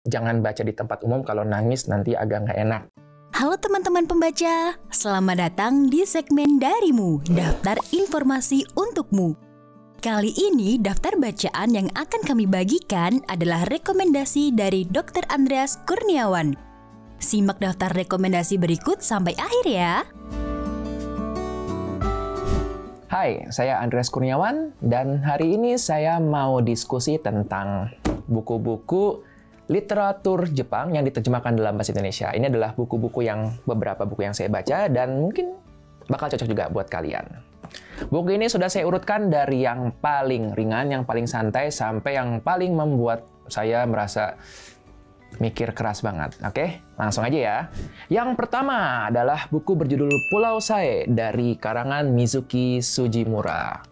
jangan baca di tempat umum, kalau nangis nanti agak nggak enak. Halo teman-teman pembaca, selamat datang di segmen Darimu, Daftar Informasi Untukmu. Kali ini daftar bacaan yang akan kami bagikan adalah rekomendasi dari Dr. Andreas Kurniawan. Simak daftar rekomendasi berikut sampai akhir ya. Hai, saya Andreas Kurniawan dan hari ini saya mau diskusi tentang buku-buku literatur Jepang yang diterjemahkan dalam bahasa Indonesia. Ini adalah beberapa buku yang saya baca dan mungkin bakal cocok juga buat kalian. Buku ini sudah saya urutkan dari yang paling ringan, yang paling santai, sampai yang paling membuat saya merasa mikir keras banget. Oke, langsung aja ya. Yang pertama adalah buku berjudul Pulau Sae dari karangan Mizuki Sugimura.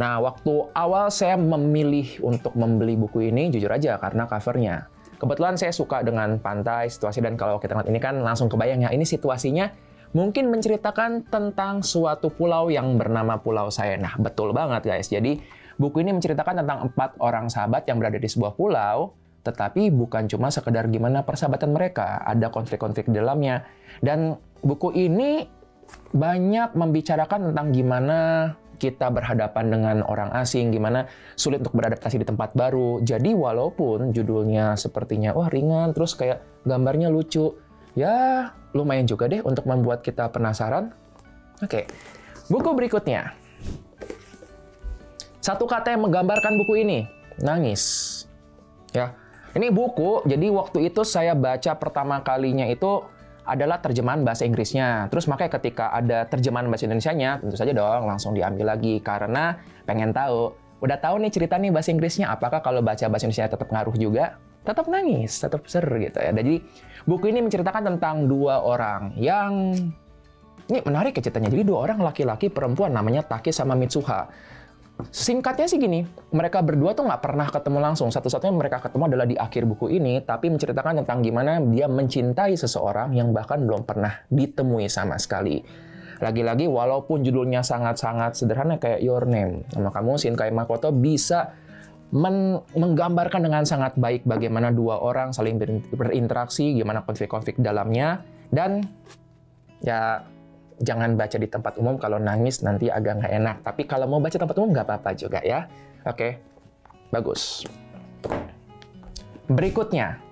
Nah, waktu awal saya memilih untuk membeli buku ini, jujur aja karena covernya. Kebetulan saya suka dengan pantai, situasi, dan kalau kita lihat ini kan langsung kebayang ya, ini situasinya mungkin menceritakan tentang suatu pulau yang bernama Pulau Sae. Nah, betul banget guys. Jadi, buku ini menceritakan tentang 4 orang sahabat yang berada di sebuah pulau, tetapi bukan cuma sekedar gimana persahabatan mereka, ada konflik-konflik di dalamnya. Dan buku ini banyak membicarakan tentang gimana kita berhadapan dengan orang asing, gimana sulit untuk beradaptasi di tempat baru. Jadi walaupun judulnya sepertinya wah ringan, terus kayak gambarnya lucu, ya lumayan juga deh untuk membuat kita penasaran. Oke, buku berikutnya. Satu kata yang menggambarkan buku ini, nangis. Ya. Ini buku, jadi waktu itu saya baca pertama kalinya itu adalah terjemahan bahasa Inggrisnya. Terus makanya ketika ada terjemahan bahasa Indonesianya, tentu saja dong langsung diambil lagi. Karena pengen tahu, udah tahu nih cerita nih bahasa Inggrisnya, apakah kalau baca bahasa Indonesia tetap ngaruh juga? Tetap nangis, tetap seru gitu ya. Jadi buku ini menceritakan tentang 2 orang yang... Ini menarik ya ceritanya. Jadi 2 orang laki-laki perempuan namanya Taki sama Mitsuha. Singkatnya sih gini, mereka berdua tuh nggak pernah ketemu langsung. Satu-satunya mereka ketemu adalah di akhir buku ini, tapi menceritakan tentang gimana dia mencintai seseorang yang bahkan belum pernah ditemui sama sekali. Lagi-lagi, walaupun judulnya sangat-sangat sederhana kayak Your Name, nama kamu Shinkai Makoto bisa menggambarkan dengan sangat baik bagaimana 2 orang saling berinteraksi, gimana konflik-konflik dalamnya, dan ya... Jangan baca di tempat umum, kalau nangis nanti agak nggak enak. Tapi kalau mau baca tempat umum nggak apa-apa juga ya. Oke, bagus. Berikutnya,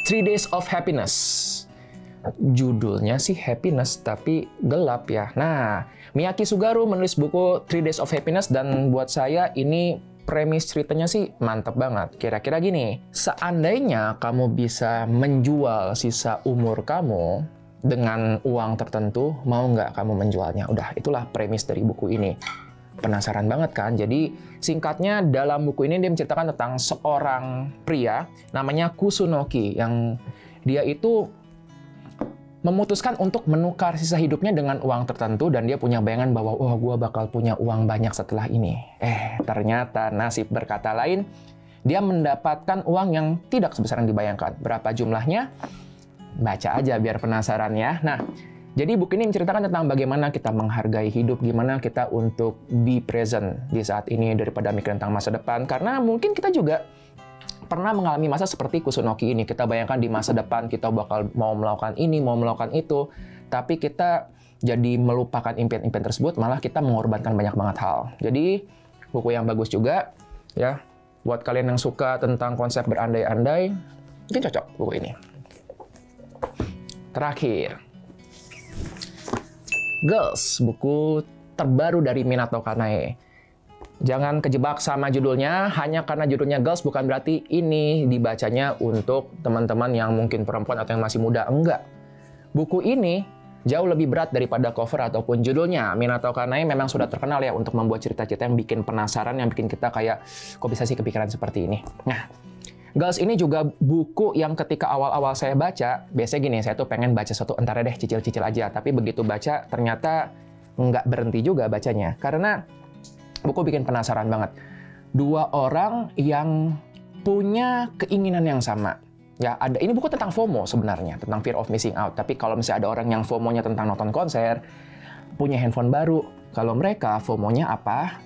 3 Days of Happiness. Judulnya sih happiness, tapi gelap ya. Nah, Miyake Sugaru menulis buku 3 Days of Happiness dan buat saya ini premis ceritanya sih mantap banget. Kira-kira gini, seandainya kamu bisa menjual sisa umur kamu dengan uang tertentu, mau nggak kamu menjualnya? Udah, itulah premis dari buku ini. Penasaran banget kan? Jadi, singkatnya dalam buku ini dia menceritakan tentang seorang pria namanya Kusunoki, yang dia itu memutuskan untuk menukar sisa hidupnya dengan uang tertentu, dan dia punya bayangan bahwa, wah, gue bakal punya uang banyak setelah ini. Ternyata nasib berkata lain, dia mendapatkan uang yang tidak sebesar yang dibayangkan. Berapa jumlahnya? Baca aja biar penasaran ya. Nah, jadi buku ini menceritakan tentang bagaimana kita menghargai hidup, gimana kita untuk be present di saat ini daripada mikir tentang masa depan. Karena mungkin kita juga pernah mengalami masa seperti Kusunoki ini. Kita bayangkan di masa depan kita bakal mau melakukan ini, mau melakukan itu, tapi kita jadi melupakan impian-impian tersebut, malah kita mengorbankan banyak banget hal. Jadi, buku yang bagus juga ya. Buat kalian yang suka tentang konsep berandai-andai, mungkin cocok buku ini. Terakhir, Girls, buku terbaru dari Minato Kanae. Jangan kejebak sama judulnya, hanya karena judulnya Girls bukan berarti ini dibacanya untuk teman-teman yang mungkin perempuan atau yang masih muda. Enggak. Buku ini jauh lebih berat daripada cover ataupun judulnya. Minato Kanae memang sudah terkenal ya untuk membuat cerita-cerita yang bikin penasaran, yang bikin kita kayak, kok bisa sih kepikiran seperti ini. Nah, Girls ini juga buku yang ketika awal-awal saya baca, biasanya gini, saya tuh pengen baca suatu, entar deh cicil-cicil aja. Tapi begitu baca, ternyata nggak berhenti juga bacanya. Karena buku bikin penasaran banget. 2 orang yang punya keinginan yang sama. Ya, ini buku tentang FOMO sebenarnya, tentang fear of missing out. Tapi kalau misalnya ada orang yang FOMO-nya tentang nonton konser, punya handphone baru. Kalau mereka FOMO-nya apa?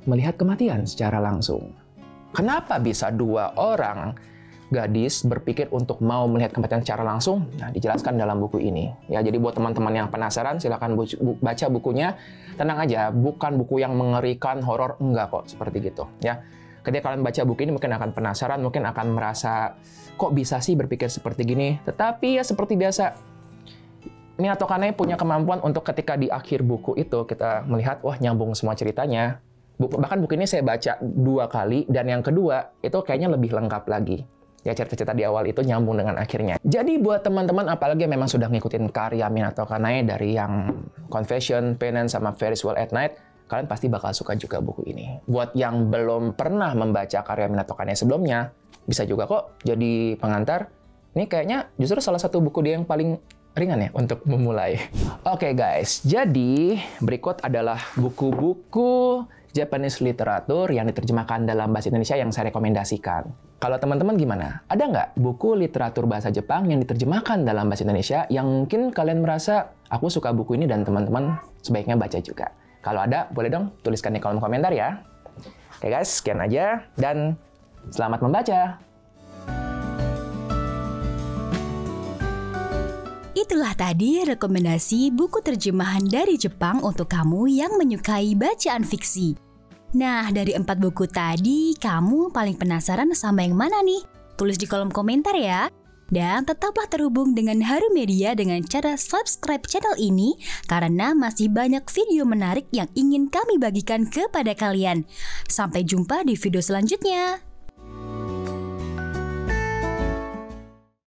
Melihat kematian secara langsung. Kenapa bisa 2 orang gadis berpikir untuk mau melihat kematian secara langsung, nah dijelaskan dalam buku ini. Ya, jadi buat teman-teman yang penasaran, silakan baca bukunya. Tenang aja, bukan buku yang mengerikan, horor, enggak kok, seperti gitu. Ya, ketika kalian baca buku ini mungkin akan penasaran, mungkin akan merasa kok bisa sih berpikir seperti gini. Tetapi ya seperti biasa, Minato Kanai punya kemampuan untuk ketika di akhir buku itu kita melihat, wah nyambung semua ceritanya. Bahkan buku ini saya baca 2 kali, dan yang kedua itu kayaknya lebih lengkap lagi. Ya, cerita-cerita di awal itu nyambung dengan akhirnya. Jadi buat teman-teman apalagi memang sudah ngikutin karya Minato Kanai dari yang Confession, Penance, sama Ferris Wheel at Night, kalian pasti bakal suka juga buku ini. Buat yang belum pernah membaca karya Minato Kanai sebelumnya, bisa juga kok jadi pengantar. Ini kayaknya justru salah satu buku dia yang paling ringan ya untuk memulai. Oke guys, jadi berikut adalah buku-buku Japanese literatur yang diterjemahkan dalam bahasa Indonesia yang saya rekomendasikan. Kalau teman-teman gimana? Ada nggak buku literatur bahasa Jepang yang diterjemahkan dalam bahasa Indonesia yang mungkin kalian merasa, aku suka buku ini dan teman-teman sebaiknya baca juga? Kalau ada, boleh dong tuliskan di kolom komentar ya. Oke guys, sekian aja dan selamat membaca! Itulah tadi rekomendasi buku terjemahan dari Jepang untuk kamu yang menyukai bacaan fiksi. Nah, dari 4 buku tadi, kamu paling penasaran sama yang mana nih? Tulis di kolom komentar ya. Dan tetaplah terhubung dengan Harum Media dengan cara subscribe channel ini karena masih banyak video menarik yang ingin kami bagikan kepada kalian. Sampai jumpa di video selanjutnya.